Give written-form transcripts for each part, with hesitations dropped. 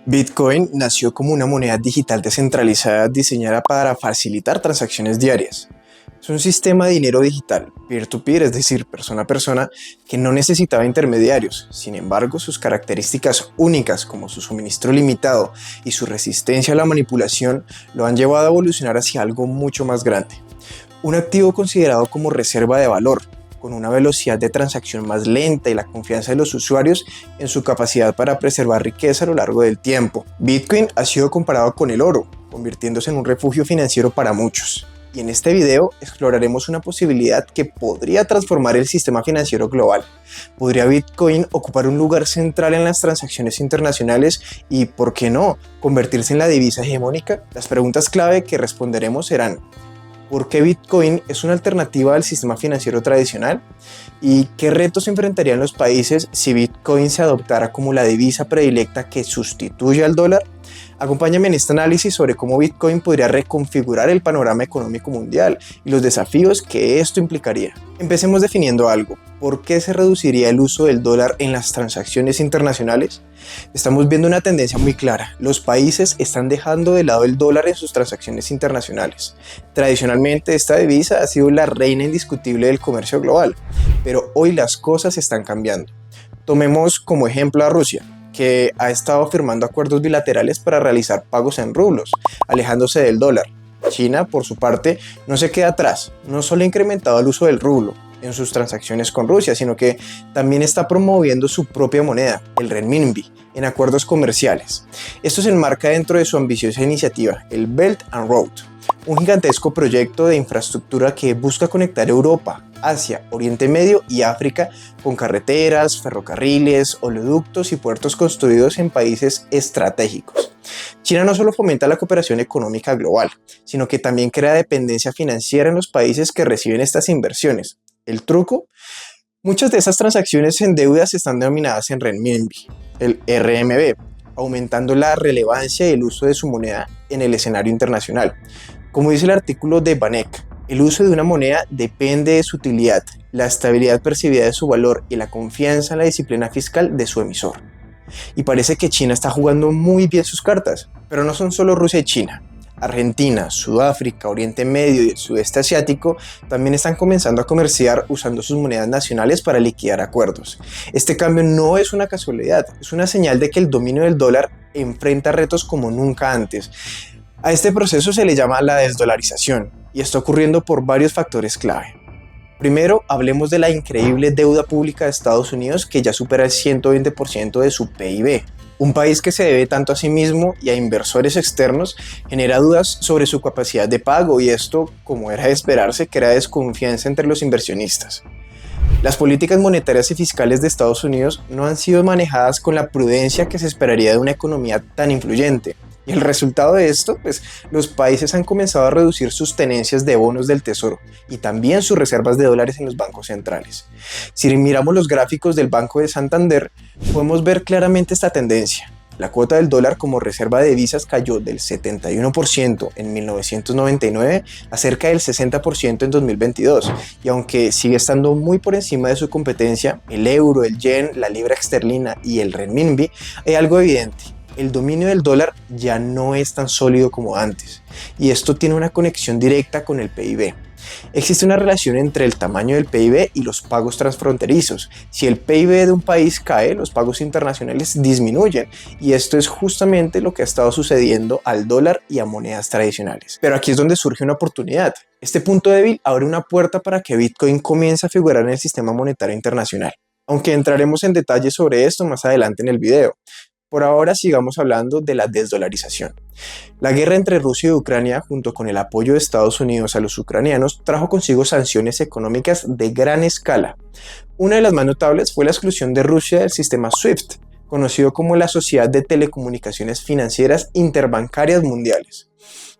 Bitcoin nació como una moneda digital descentralizada diseñada para facilitar transacciones diarias. Es un sistema de dinero digital, peer-to-peer, es decir, persona a persona, que no necesitaba intermediarios. Sin embargo, sus características únicas, como su suministro limitado y su resistencia a la manipulación, lo han llevado a evolucionar hacia algo mucho más grande. Un activo considerado como reserva de valor, con una velocidad de transacción más lenta y la confianza de los usuarios en su capacidad para preservar riqueza a lo largo del tiempo. Bitcoin ha sido comparado con el oro, convirtiéndose en un refugio financiero para muchos. Y en este video exploraremos una posibilidad que podría transformar el sistema financiero global. ¿Podría Bitcoin ocupar un lugar central en las transacciones internacionales y, por qué no, convertirse en la divisa hegemónica? Las preguntas clave que responderemos serán: ¿por qué Bitcoin es una alternativa al sistema financiero tradicional? ¿Y qué retos enfrentarían los países si Bitcoin se adoptara como la divisa predilecta que sustituye al dólar? Acompáñame en este análisis sobre cómo Bitcoin podría reconfigurar el panorama económico mundial y los desafíos que esto implicaría. Empecemos definiendo algo. ¿Por qué se reduciría el uso del dólar en las transacciones internacionales? Estamos viendo una tendencia muy clara. Los países están dejando de lado el dólar en sus transacciones internacionales. Tradicionalmente, esta divisa ha sido la reina indiscutible del comercio global, pero hoy las cosas están cambiando. Tomemos como ejemplo a Rusia, que ha estado firmando acuerdos bilaterales para realizar pagos en rublos, alejándose del dólar. China, por su parte, no se queda atrás. No solo ha incrementado el uso del rublo en sus transacciones con Rusia, sino que también está promoviendo su propia moneda, el renminbi, en acuerdos comerciales. Esto se enmarca dentro de su ambiciosa iniciativa, el Belt and Road, un gigantesco proyecto de infraestructura que busca conectar Europa, Asia, Oriente Medio y África con carreteras, ferrocarriles, oleoductos y puertos construidos en países estratégicos. China no solo fomenta la cooperación económica global, sino que también crea dependencia financiera en los países que reciben estas inversiones. ¿El truco? Muchas de esas transacciones en deudas están denominadas en renminbi, el RMB, aumentando la relevancia y el uso de su moneda en el escenario internacional. Como dice el artículo de Vanek, el uso de una moneda depende de su utilidad, la estabilidad percibida de su valor y la confianza en la disciplina fiscal de su emisor. Y parece que China está jugando muy bien sus cartas, pero no son solo Rusia y China. Argentina, Sudáfrica, Oriente Medio y el sudeste asiático también están comenzando a comerciar usando sus monedas nacionales para liquidar acuerdos. Este cambio no es una casualidad, es una señal de que el dominio del dólar enfrenta retos como nunca antes. A este proceso se le llama la desdolarización y está ocurriendo por varios factores clave. Primero, hablemos de la increíble deuda pública de Estados Unidos, que ya supera el 120% de su PIB. Un país que se debe tanto a sí mismo y a inversores externos genera dudas sobre su capacidad de pago, y esto, como era de esperarse, crea desconfianza entre los inversionistas. Las políticas monetarias y fiscales de Estados Unidos no han sido manejadas con la prudencia que se esperaría de una economía tan influyente. Y el resultado de esto, los países han comenzado a reducir sus tenencias de bonos del tesoro y también sus reservas de dólares en los bancos centrales. Si miramos los gráficos del Banco de Santander, podemos ver claramente esta tendencia. La cuota del dólar como reserva de divisas cayó del 71% en 1999 a cerca del 60% en 2022, y aunque sigue estando muy por encima de su competencia, el euro, el yen, la libra esterlina y el renminbi, hay algo evidente. El dominio del dólar ya no es tan sólido como antes, y esto tiene una conexión directa con el PIB. Existe una relación entre el tamaño del PIB y los pagos transfronterizos. Si el PIB de un país cae, los pagos internacionales disminuyen, y esto es justamente lo que ha estado sucediendo al dólar y a monedas tradicionales. Pero aquí es donde surge una oportunidad. Este punto débil abre una puerta para que Bitcoin comience a figurar en el sistema monetario internacional, aunque entraremos en detalle sobre esto más adelante en el video. Por ahora sigamos hablando de la desdolarización. La guerra entre Rusia y Ucrania, junto con el apoyo de Estados Unidos a los ucranianos, trajo consigo sanciones económicas de gran escala. Una de las más notables fue la exclusión de Rusia del sistema SWIFT, conocido como la Sociedad de Telecomunicaciones Financieras Interbancarias Mundiales.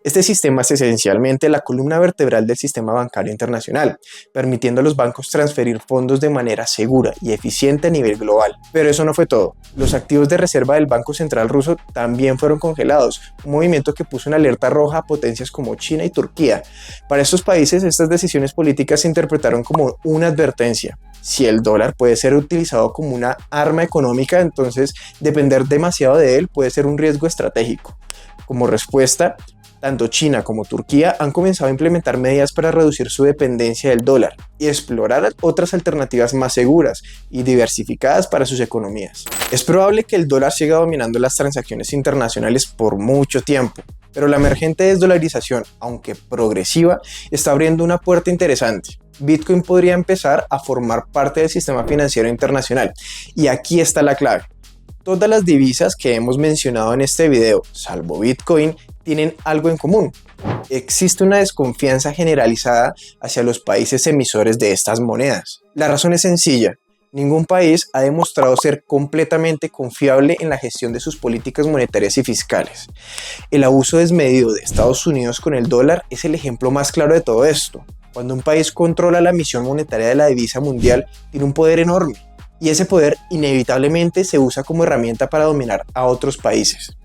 Este sistema es esencialmente la columna vertebral del sistema bancario internacional, permitiendo a los bancos transferir fondos de manera segura y eficiente a nivel global. Pero eso no fue todo. Los activos de reserva del Banco Central ruso también fueron congelados, un movimiento que puso en alerta roja a potencias como China y Turquía. Para estos países, estas decisiones políticas se interpretaron como una advertencia. Si el dólar puede ser utilizado como una arma económica, entonces depender demasiado de él puede ser un riesgo estratégico. Como respuesta, tanto China como Turquía han comenzado a implementar medidas para reducir su dependencia del dólar y explorar otras alternativas más seguras y diversificadas para sus economías. Es probable que el dólar siga dominando las transacciones internacionales por mucho tiempo, pero la emergente desdolarización, aunque progresiva, está abriendo una puerta interesante. Bitcoin podría empezar a formar parte del sistema financiero internacional, y aquí está la clave. Todas las divisas que hemos mencionado en este video, salvo Bitcoin, tienen algo en común. Existe una desconfianza generalizada hacia los países emisores de estas monedas. La razón es sencilla. Ningún país ha demostrado ser completamente confiable en la gestión de sus políticas monetarias y fiscales. El abuso desmedido de Estados Unidos con el dólar es el ejemplo más claro de todo esto. Cuando un país controla la emisión monetaria de la divisa mundial, tiene un poder enorme. Y ese poder inevitablemente se usa como herramienta para dominar a otros países.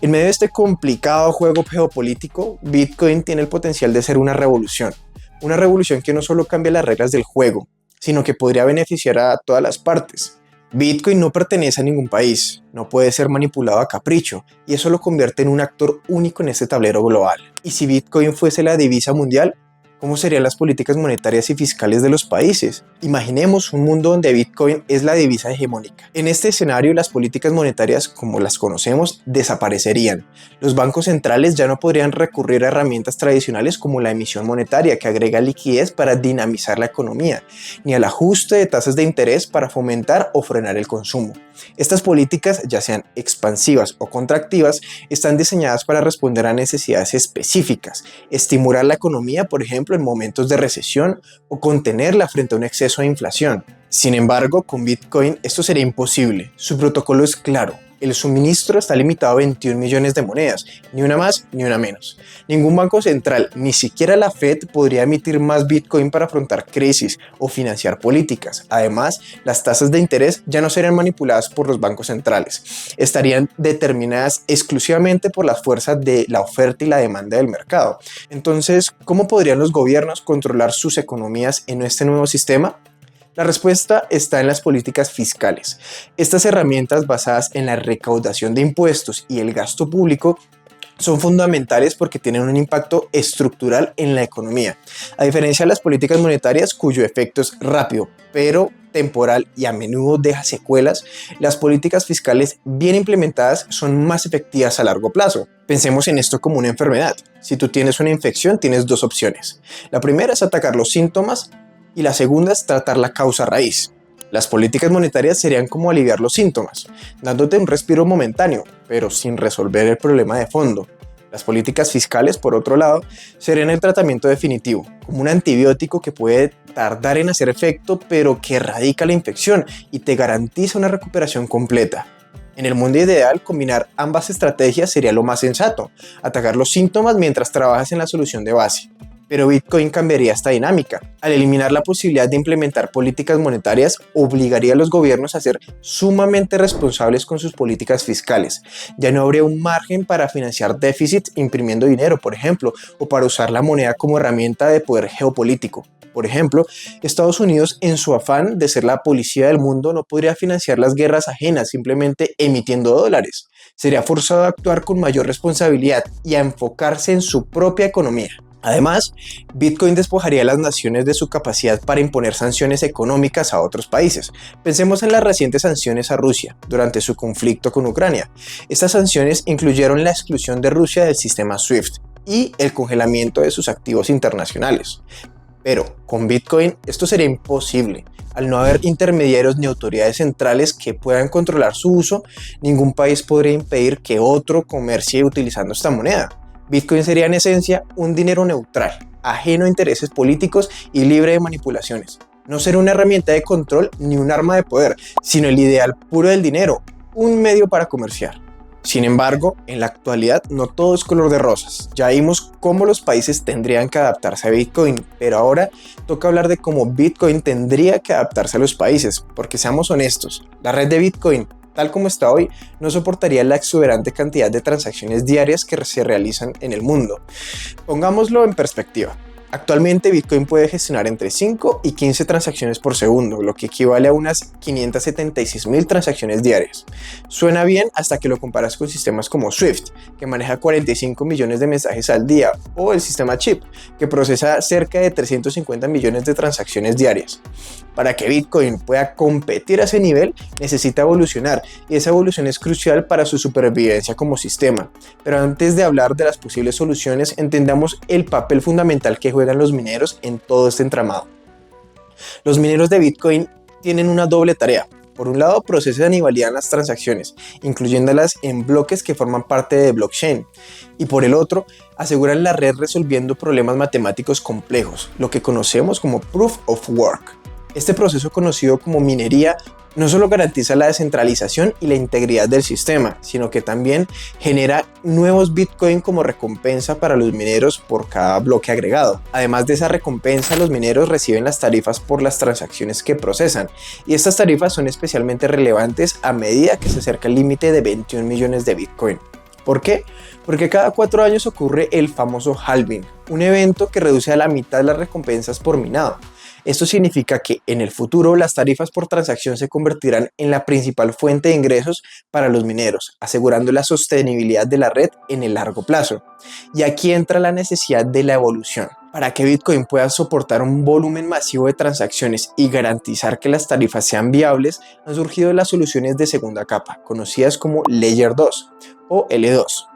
En medio de este complicado juego geopolítico, Bitcoin tiene el potencial de ser una revolución que no solo cambia las reglas del juego, sino que podría beneficiar a todas las partes. Bitcoin no pertenece a ningún país, no puede ser manipulado a capricho, y eso lo convierte en un actor único en este tablero global. Y si Bitcoin fuese la divisa mundial, ¿cómo serían las políticas monetarias y fiscales de los países? Imaginemos un mundo donde Bitcoin es la divisa hegemónica. En este escenario, las políticas monetarias, como las conocemos, desaparecerían. Los bancos centrales ya no podrían recurrir a herramientas tradicionales como la emisión monetaria, que agrega liquidez para dinamizar la economía, ni al ajuste de tasas de interés para fomentar o frenar el consumo. Estas políticas, ya sean expansivas o contractivas, están diseñadas para responder a necesidades específicas, estimular la economía, por ejemplo, en momentos de recesión, o contenerla frente a un exceso de inflación. Sin embargo, con Bitcoin esto sería imposible. Su protocolo es claro. El suministro está limitado a 21 millones de monedas, ni una más ni una menos. Ningún banco central, ni siquiera la Fed, podría emitir más Bitcoin para afrontar crisis o financiar políticas. Además, las tasas de interés ya no serían manipuladas por los bancos centrales. Estarían determinadas exclusivamente por las fuerzas de la oferta y la demanda del mercado. Entonces, ¿cómo podrían los gobiernos controlar sus economías en este nuevo sistema? La respuesta está en las políticas fiscales. Estas herramientas basadas en la recaudación de impuestos y el gasto público son fundamentales porque tienen un impacto estructural en la economía. A diferencia de las políticas monetarias, cuyo efecto es rápido, pero temporal y a menudo deja secuelas, las políticas fiscales bien implementadas son más efectivas a largo plazo. Pensemos en esto como una enfermedad. Si tú tienes una infección, tienes dos opciones. La primera es atacar los síntomas, y la segunda es tratar la causa raíz. Las políticas monetarias serían como aliviar los síntomas, dándote un respiro momentáneo, pero sin resolver el problema de fondo. Las políticas fiscales, por otro lado, serían el tratamiento definitivo, como un antibiótico que puede tardar en hacer efecto, pero que erradica la infección y te garantiza una recuperación completa. En el mundo ideal, combinar ambas estrategias sería lo más sensato, atacar los síntomas mientras trabajas en la solución de base. Pero Bitcoin cambiaría esta dinámica. Al eliminar la posibilidad de implementar políticas monetarias, obligaría a los gobiernos a ser sumamente responsables con sus políticas fiscales. Ya no habría un margen para financiar déficits imprimiendo dinero, por ejemplo, o para usar la moneda como herramienta de poder geopolítico. Por ejemplo, Estados Unidos, en su afán de ser la policía del mundo, no podría financiar las guerras ajenas simplemente emitiendo dólares. Sería forzado a actuar con mayor responsabilidad y a enfocarse en su propia economía. Además, Bitcoin despojaría a las naciones de su capacidad para imponer sanciones económicas a otros países. Pensemos en las recientes sanciones a Rusia durante su conflicto con Ucrania. Estas sanciones incluyeron la exclusión de Rusia del sistema SWIFT y el congelamiento de sus activos internacionales. Pero con Bitcoin esto sería imposible. Al no haber intermediarios ni autoridades centrales que puedan controlar su uso, ningún país podría impedir que otro comercie utilizando esta moneda. Bitcoin sería en esencia un dinero neutral, ajeno a intereses políticos y libre de manipulaciones. No será una herramienta de control ni un arma de poder, sino el ideal puro del dinero, un medio para comerciar. Sin embargo, en la actualidad no todo es color de rosas. Ya vimos cómo los países tendrían que adaptarse a Bitcoin, pero ahora toca hablar de cómo Bitcoin tendría que adaptarse a los países, porque seamos honestos, la red de Bitcoin, tal como está hoy, no soportaría la exuberante cantidad de transacciones diarias que se realizan en el mundo. Pongámoslo en perspectiva. Actualmente Bitcoin puede gestionar entre 5 y 15 transacciones por segundo, lo que equivale a unas 576.000 transacciones diarias. Suena bien hasta que lo comparas con sistemas como Swift, que maneja 45 millones de mensajes al día, o el sistema Chip, que procesa cerca de 350 millones de transacciones diarias. Para que Bitcoin pueda competir a ese nivel, necesita evolucionar, y esa evolución es crucial para su supervivencia como sistema. Pero antes de hablar de las posibles soluciones, entendamos el papel fundamental que juegan los mineros en todo este entramado. Los mineros de Bitcoin tienen una doble tarea. Por un lado, procesan y validan las transacciones, incluyéndolas en bloques que forman parte de blockchain. Y por el otro, aseguran la red resolviendo problemas matemáticos complejos, lo que conocemos como Proof of Work. Este proceso, conocido como minería, no solo garantiza la descentralización y la integridad del sistema, sino que también genera nuevos Bitcoin como recompensa para los mineros por cada bloque agregado. Además de esa recompensa, los mineros reciben las tarifas por las transacciones que procesan, y estas tarifas son especialmente relevantes a medida que se acerca el límite de 21 millones de Bitcoin. ¿Por qué? Porque cada 4 años ocurre el famoso halving, un evento que reduce a la mitad las recompensas por minado. Esto significa que en el futuro las tarifas por transacción se convertirán en la principal fuente de ingresos para los mineros, asegurando la sostenibilidad de la red en el largo plazo. Y aquí entra la necesidad de la evolución. Para que Bitcoin pueda soportar un volumen masivo de transacciones y garantizar que las tarifas sean viables, han surgido las soluciones de segunda capa, conocidas como Layer 2 o L2.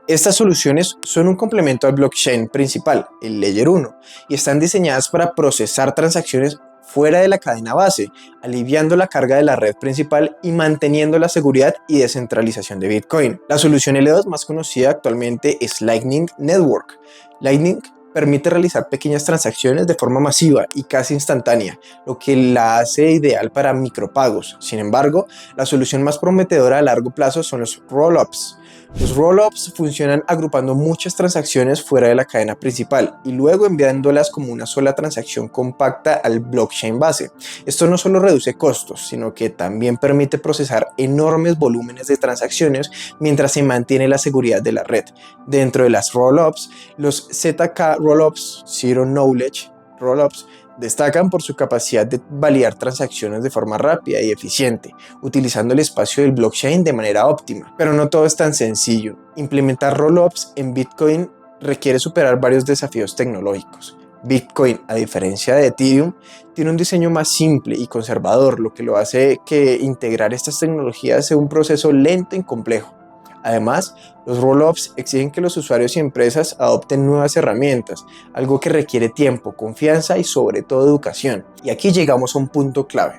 Estas soluciones son un complemento al blockchain principal, el Layer 1, y están diseñadas para procesar transacciones fuera de la cadena base, aliviando la carga de la red principal y manteniendo la seguridad y descentralización de Bitcoin. La solución L2 más conocida actualmente es Lightning Network. Lightning permite realizar pequeñas transacciones de forma masiva y casi instantánea, lo que la hace ideal para micropagos. Sin embargo, la solución más prometedora a largo plazo son los rollups. Los rollups funcionan agrupando muchas transacciones fuera de la cadena principal y luego enviándolas como una sola transacción compacta al blockchain base. Esto no solo reduce costos, sino que también permite procesar enormes volúmenes de transacciones mientras se mantiene la seguridad de la red. Dentro de las rollups, los ZK rollups, Zero Knowledge rollups, destacan por su capacidad de validar transacciones de forma rápida y eficiente, utilizando el espacio del blockchain de manera óptima. Pero no todo es tan sencillo. Implementar rollups en Bitcoin requiere superar varios desafíos tecnológicos. Bitcoin, a diferencia de Ethereum, tiene un diseño más simple y conservador, lo que lo hace que integrar estas tecnologías sea un proceso lento y complejo. Además, los rollups exigen que los usuarios y empresas adopten nuevas herramientas, algo que requiere tiempo, confianza y sobre todo educación. Y aquí llegamos a un punto clave.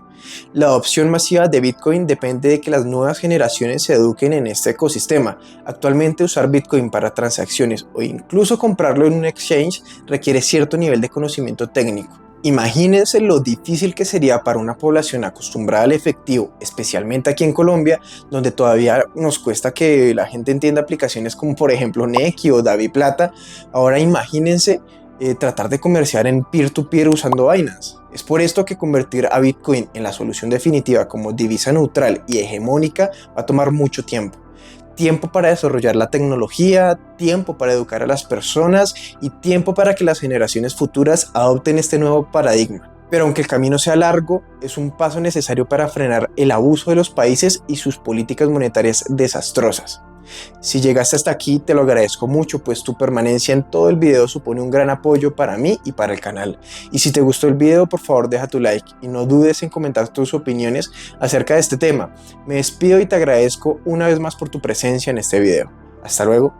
La adopción masiva de Bitcoin depende de que las nuevas generaciones se eduquen en este ecosistema. Actualmente usar Bitcoin para transacciones o incluso comprarlo en un exchange requiere cierto nivel de conocimiento técnico. Imagínense lo difícil que sería para una población acostumbrada al efectivo, especialmente aquí en Colombia, donde todavía nos cuesta que la gente entienda aplicaciones como por ejemplo Nequi o DaviPlata. Ahora imagínense tratar de comerciar en peer-to-peer usando Binance. Es por esto que convertir a Bitcoin en la solución definitiva como divisa neutral y hegemónica va a tomar mucho tiempo. Tiempo para desarrollar la tecnología, tiempo para educar a las personas y tiempo para que las generaciones futuras adopten este nuevo paradigma. Pero aunque el camino sea largo, es un paso necesario para frenar el abuso de los países y sus políticas monetarias desastrosas. Si llegaste hasta aquí, te lo agradezco mucho, pues tu permanencia en todo el video supone un gran apoyo para mí y para el canal. Y si te gustó el video, por favor deja tu like y no dudes en comentar tus opiniones acerca de este tema. Me despido y te agradezco una vez más por tu presencia en este video. Hasta luego.